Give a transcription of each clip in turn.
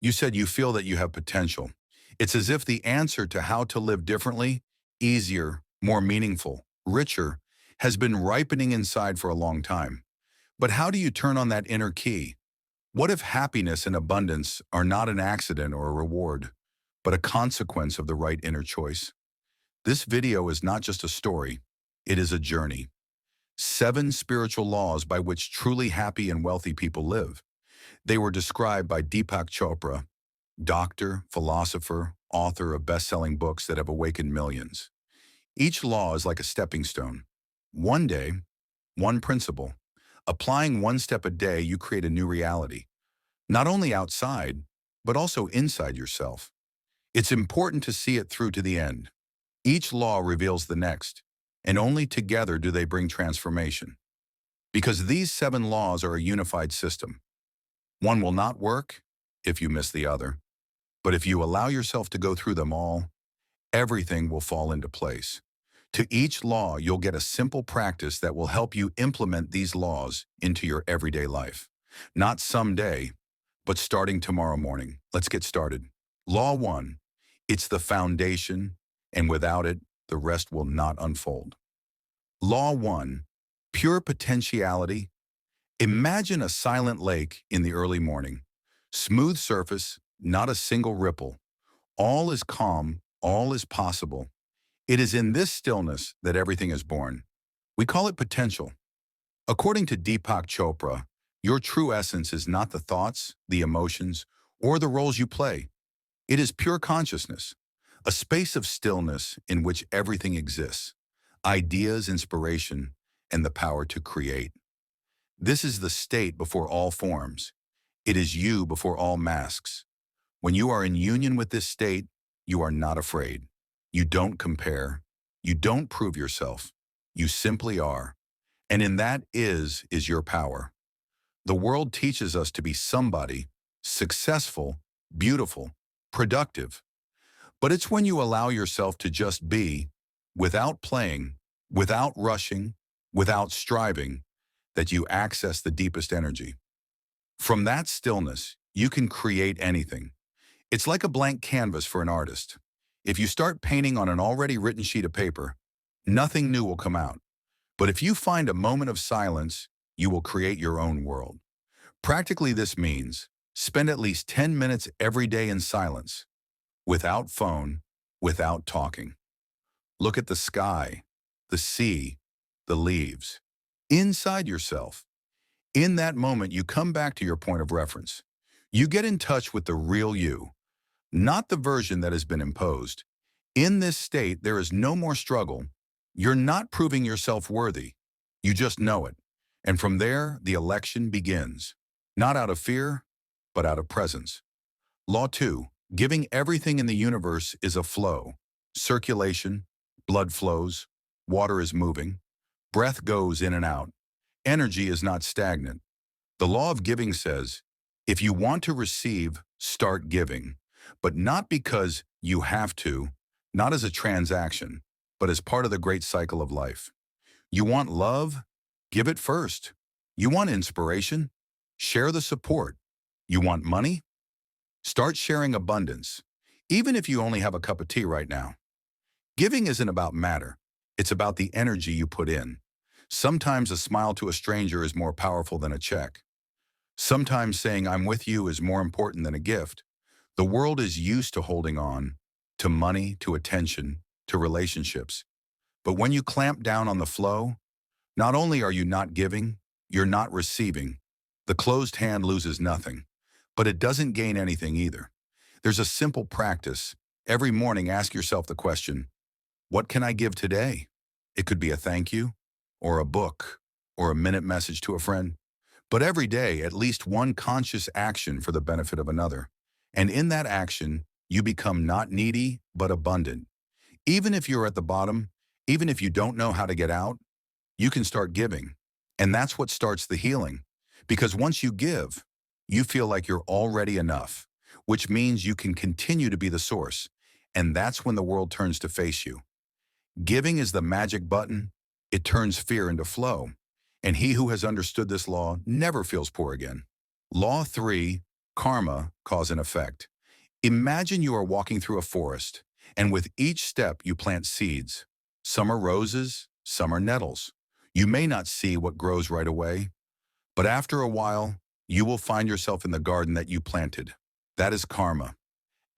You said you feel that you have potential. It's as if the answer to how to live differently, easier, more meaningful, richer, has been ripening inside for a long time. But how do you turn on that inner key? What if happiness and abundance are not an accident or a reward, but a consequence of the right inner choice? This video is not just a story, it is a journey. 7 spiritual laws by which truly happy and wealthy people live. They were described by Deepak Chopra, doctor, philosopher, author of best-selling books that have awakened millions. Each law is like a stepping stone. One day, one principle. Applying one step a day, you create a new reality. Not only outside, but also inside yourself. It's important to see it through to the end. Each law reveals the next, and only together do they bring transformation. Because these 7 laws are a unified system. One will not work if you miss the other. But if you allow yourself to go through them all, everything will fall into place. To each law, you'll get a simple practice that will help you implement these laws into your everyday life. Not someday, but starting tomorrow morning. Let's get started. Law 1, it's the foundation, and without it, the rest will not unfold. Law 1, pure potentiality. Imagine a silent lake in the early morning. Smooth surface, not a single ripple. All is calm, all is possible. It is in this stillness that everything is born. We call it potential. According to Deepak Chopra, your true essence is not the thoughts, the emotions, or the roles you play. It is pure consciousness, a space of stillness in which everything exists, ideas, inspiration, and the power to create. This is the state before all forms. It is you before all masks. When you are in union with this state, you are not afraid. You don't compare. You don't prove yourself. You simply are. And in that is your power. The world teaches us to be somebody, successful, beautiful, productive. But it's when you allow yourself to just be, without playing, without rushing, without striving, that you access the deepest energy. From that stillness, you can create anything. It's like a blank canvas for an artist. If you start painting on an already written sheet of paper, nothing new will come out. But if you find a moment of silence, you will create your own world. Practically, this means spend at least 10 minutes every day in silence, without phone, without talking. Look at the sky, the sea, the leaves. Inside yourself. In that moment, you come back to your point of reference. You get in touch with the real you, not the version that has been imposed. In this state, there is no more struggle. You're not proving yourself worthy. You just know it. And from there, the election begins. Not out of fear, but out of presence. Law 2, giving everything in the universe is a flow. Circulation, blood flows, water is moving, breath goes in and out. Energy is not stagnant. The law of giving says, if you want to receive, start giving. But not because you have to, not as a transaction, but as part of the great cycle of life. You want love? Give it first. You want inspiration? Share the support. You want money? Start sharing abundance, even if you only have a cup of tea right now. Giving isn't about matter. It's about the energy you put in. Sometimes a smile to a stranger is more powerful than a check. Sometimes saying I'm with you is more important than a gift. The world is used to holding on, to money, to attention, to relationships. But when you clamp down on the flow, not only are you not giving, you're not receiving. The closed hand loses nothing, but it doesn't gain anything either. There's a simple practice. Every morning, ask yourself the question, what can I give today? It could be a thank you, or a book, or a minute message to a friend. But every day, at least one conscious action for the benefit of another. And in that action, you become not needy, but abundant. Even if you're at the bottom, even if you don't know how to get out, you can start giving. And that's what starts the healing. Because once you give, you feel like you're already enough, which means you can continue to be the source. And that's when the world turns to face you. Giving is the magic button. It turns fear into flow. And he who has understood this law never feels poor again. Law 3, Karma, cause and effect. Imagine you are walking through a forest, and with each step you plant seeds. Some are roses, some are nettles. You may not see what grows right away, but after a while, you will find yourself in the garden that you planted. That is karma.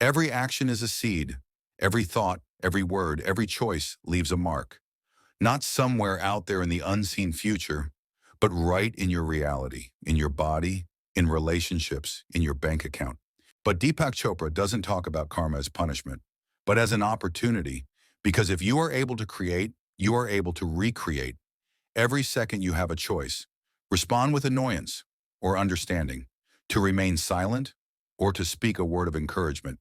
Every action is a seed. Every thought, every word, every choice leaves a mark. Not somewhere out there in the unseen future, but right in your reality, in your body, in relationships, in your bank account. But Deepak Chopra doesn't talk about karma as punishment, but as an opportunity, because if you are able to create, you are able to recreate. Every second you have a choice. Respond with annoyance or understanding, to remain silent or to speak a word of encouragement,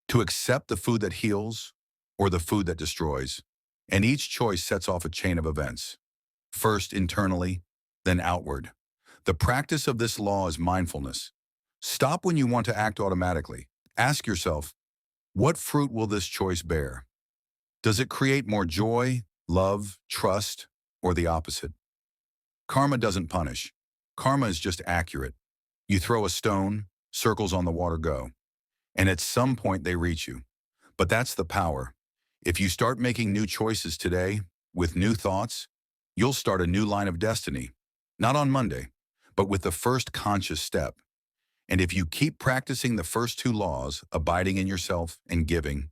to accept the food that heals or the food that destroys. And each choice sets off a chain of events, first internally, then outward. The practice of this law is mindfulness. Stop when you want to act automatically. Ask yourself, what fruit will this choice bear? Does it create more joy, love, trust, or the opposite? Karma doesn't punish. Karma is just accurate. You throw a stone, circles on the water go, and at some point they reach you. But that's the power. If you start making new choices today, with new thoughts, you'll start a new line of destiny. Not on Monday, but with the first conscious step. And if you keep practicing the first two laws, abiding in yourself and giving,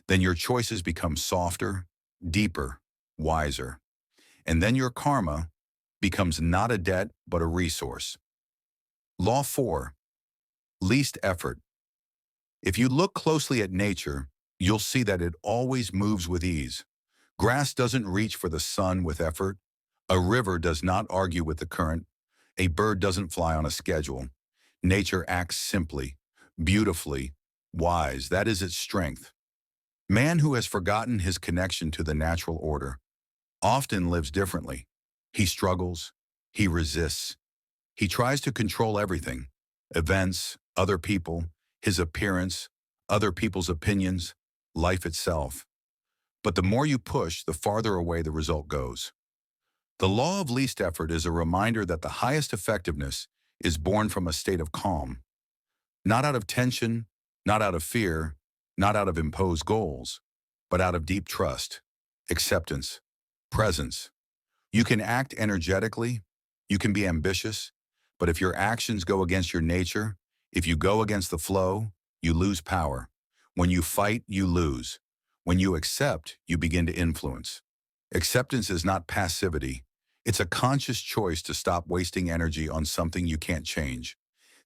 then your choices become softer, deeper, wiser. And then your karma becomes not a debt, but a resource. Law 4, least effort. If you look closely at nature, you'll see that it always moves with ease. Grass doesn't reach for the sun with effort. A river does not argue with the current. A bird doesn't fly on a schedule. Nature acts simply, beautifully, wise. That is its strength. Man who has forgotten his connection to the natural order often lives differently. He struggles. He resists. He tries to control everything: events, other people, his appearance, other people's opinions, life itself. But the more you push, the farther away the result goes. The law of least effort is a reminder that the highest effectiveness is born from a state of calm, not out of tension, not out of fear, not out of imposed goals, but out of deep trust, acceptance, presence. You can act energetically, you can be ambitious, but if your actions go against your nature, if you go against the flow, you lose power. When you fight, you lose. When you accept, you begin to influence. Acceptance is not passivity. It's a conscious choice to stop wasting energy on something you can't change.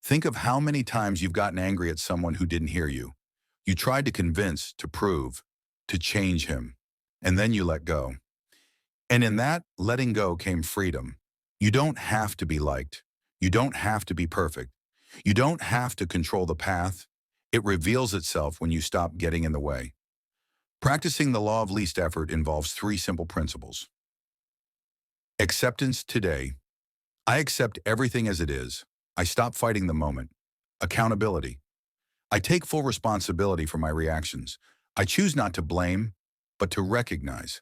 Think of how many times you've gotten angry at someone who didn't hear you. You tried to convince, to prove, to change him, and then you let go. And in that letting go came freedom. You don't have to be liked. You don't have to be perfect. You don't have to control the path. It reveals itself when you stop getting in the way. Practicing the law of least effort involves three simple principles. Acceptance today. I accept everything as it is. I stop fighting the moment. Accountability. I take full responsibility for my reactions. I choose not to blame, but to recognize.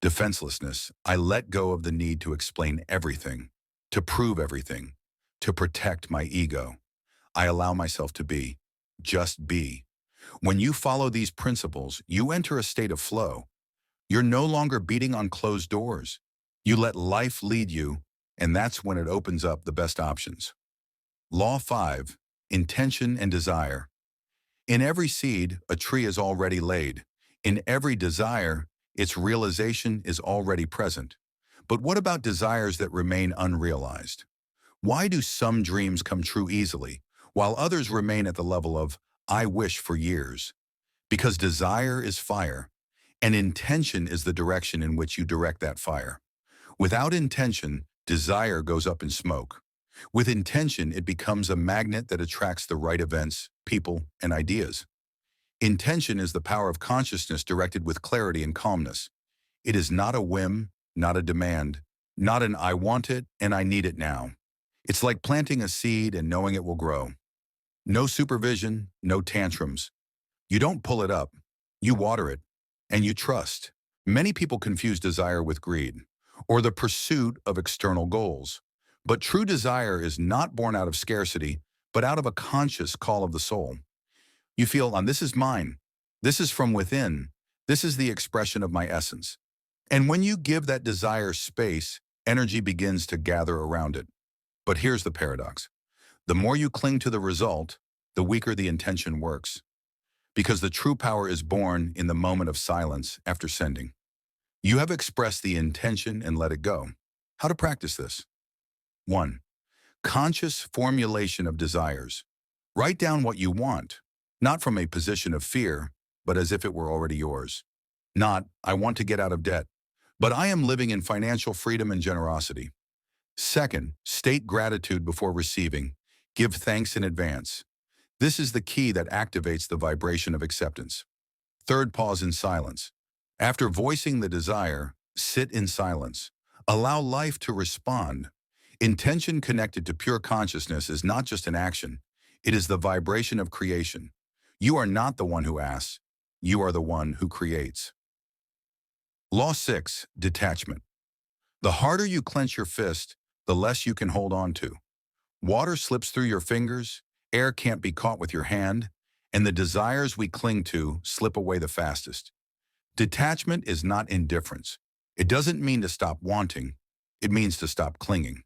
Defenselessness. I let go of the need to explain everything, to prove everything, to protect my ego. I allow myself to be. Just be. When you follow these principles, you enter a state of flow. You're no longer beating on closed doors. You let life lead you, and that's when it opens up the best options. Law 5, intention and desire. In every seed, a tree is already laid. In every desire, its realization is already present. But what about desires that remain unrealized? Why do some dreams come true easily, while others remain at the level of, I wish for years? Because desire is fire, and intention is the direction in which you direct that fire. Without intention, desire goes up in smoke. With intention, it becomes a magnet that attracts the right events, people, and ideas. Intention is the power of consciousness directed with clarity and calmness. It is not a whim, not a demand, not an I want it and I need it now. It's like planting a seed and knowing it will grow. No supervision, no tantrums. You don't pull it up, you water it, and you trust. Many people confuse desire with greed, or the pursuit of external goals. But true desire is not born out of scarcity, but out of a conscious call of the soul. You feel, this is mine. This is from within. This is the expression of my essence. And when you give that desire space, energy begins to gather around it. But here's the paradox. The more you cling to the result, the weaker the intention works. Because the true power is born in the moment of silence after sending. You have expressed the intention and let it go. How to practice this? 1. Conscious formulation of desires. Write down what you want, not from a position of fear, but as if it were already yours. Not, I want to get out of debt, but I am living in financial freedom and generosity. 2. State gratitude before receiving. Give thanks in advance. This is the key that activates the vibration of acceptance. 3. Pause in silence. After voicing the desire, sit in silence. Allow life to respond. Intention connected to pure consciousness is not just an action. It is the vibration of creation. You are not the one who asks. You are the one who creates. Law 6. Detachment. The harder you clench your fist, the less you can hold on to. Water slips through your fingers, air can't be caught with your hand, and the desires we cling to slip away the fastest. Detachment is not indifference. It doesn't mean to stop wanting. It means to stop clinging.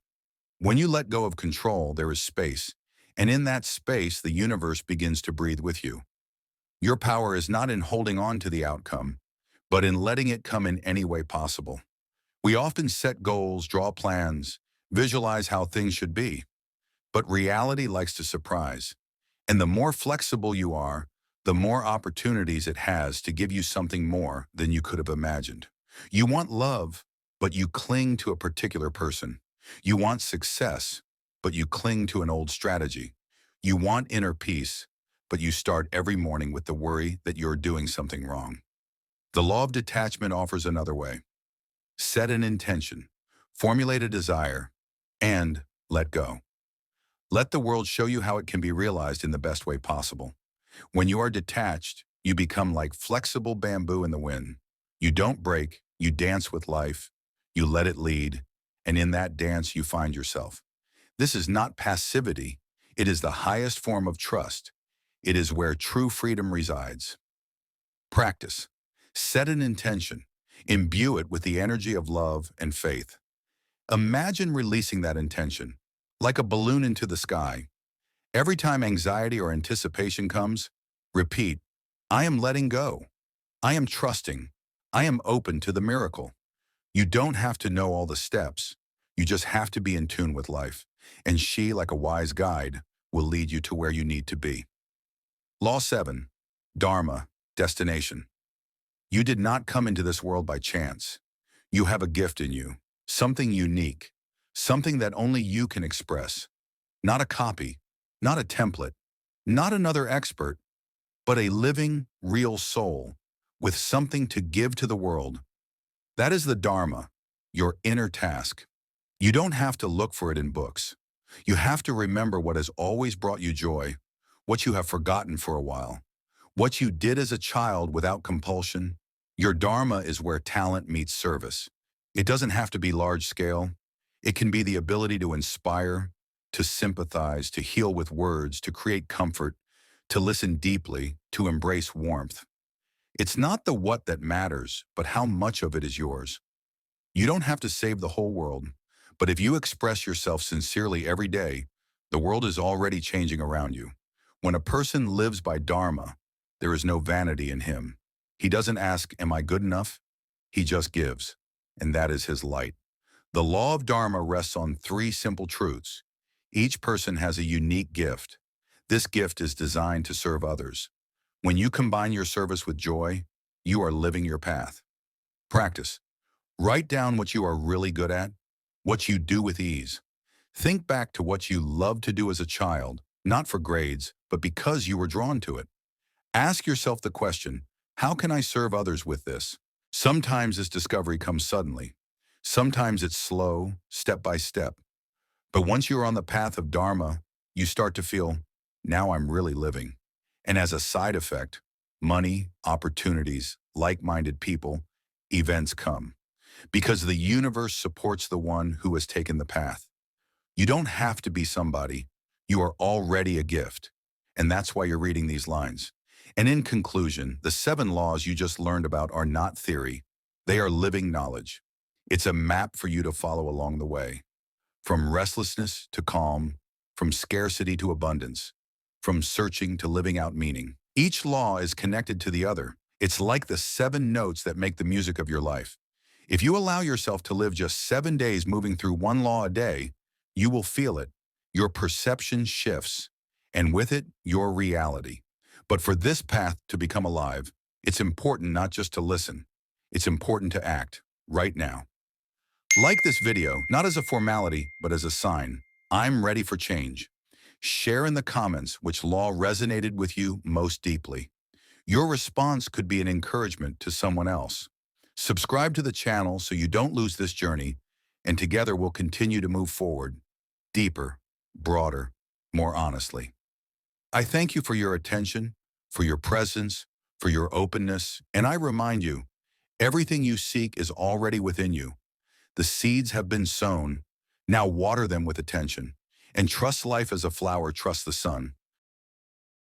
When you let go of control, there is space, and in that space, the universe begins to breathe with you. Your power is not in holding on to the outcome, but in letting it come in any way possible. We often set goals, draw plans, visualize how things should be, but reality likes to surprise. And the more flexible you are, the more opportunities it has to give you something more than you could have imagined. You want love, but you cling to a particular person. You want success, but you cling to an old strategy. You want inner peace, but you start every morning with the worry that you're doing something wrong. The law of detachment offers another way. Set an intention, formulate a desire, and let go. Let the world show you how it can be realized in the best way possible. When you are detached, you become like flexible bamboo in the wind. You don't break, you dance with life, you let it lead, and in that dance you find yourself. This is not passivity, it is the highest form of trust. It is where true freedom resides. Practice. Set an intention. Imbue it with the energy of love and faith. Imagine releasing that intention, like a balloon into the sky. Every time anxiety or anticipation comes, repeat, I am letting go. I am trusting. I am open to the miracle. You don't have to know all the steps. You just have to be in tune with life. And she, like a wise guide, will lead you to where you need to be. Law 7. Dharma Destination. You did not come into this world by chance. You have a gift in you, something unique, something that only you can express. Not a copy, not a template, not another expert, but a living, real soul with something to give to the world. That is the Dharma, your inner task. You don't have to look for it in books. You have to remember what has always brought you joy, what you have forgotten for a while, what you did as a child without compulsion. Your Dharma is where talent meets service. It doesn't have to be large scale. It can be the ability to inspire, to sympathize, to heal with words, to create comfort, to listen deeply, to embrace warmth. It's not the what that matters, but how much of it is yours. You don't have to save the whole world, but if you express yourself sincerely every day, the world is already changing around you. When a person lives by Dharma, there is no vanity in him. He doesn't ask, am I good enough? He just gives, and that is his light. The law of Dharma rests on 3 simple truths. Each person has a unique gift. This gift is designed to serve others. When you combine your service with joy, you are living your path. Practice. Write down what you are really good at, what you do with ease. Think back to what you loved to do as a child, not for grades, but because you were drawn to it. Ask yourself the question, how can I serve others with this? Sometimes this discovery comes suddenly. Sometimes it's slow, step by step. But once you're on the path of Dharma, you start to feel, now I'm really living. And as a side effect, money, opportunities, like-minded people, events come. Because the universe supports the one who has taken the path. You don't have to be somebody. You are already a gift. And that's why you're reading these lines. And in conclusion, the 7 laws you just learned about are not theory. They are living knowledge. It's a map for you to follow along the way. From restlessness to calm, from scarcity to abundance, from searching to living out meaning. Each law is connected to the other. It's like the 7 notes that make the music of your life. If you allow yourself to live just 7 days moving through one law a day, you will feel it. Your perception shifts, and with it, your reality. But for this path to become alive, it's important not just to listen. It's important to act, right now. Like this video, not as a formality, but as a sign. I'm ready for change. Share in the comments which law resonated with you most deeply. Your response could be an encouragement to someone else. Subscribe to the channel so you don't lose this journey, and together we'll continue to move forward, deeper, broader, more honestly. I thank you for your attention, for your presence, for your openness, and I remind you, everything you seek is already within you. The seeds have been sown. Now water them with attention, and trust life as a flower trusts the sun.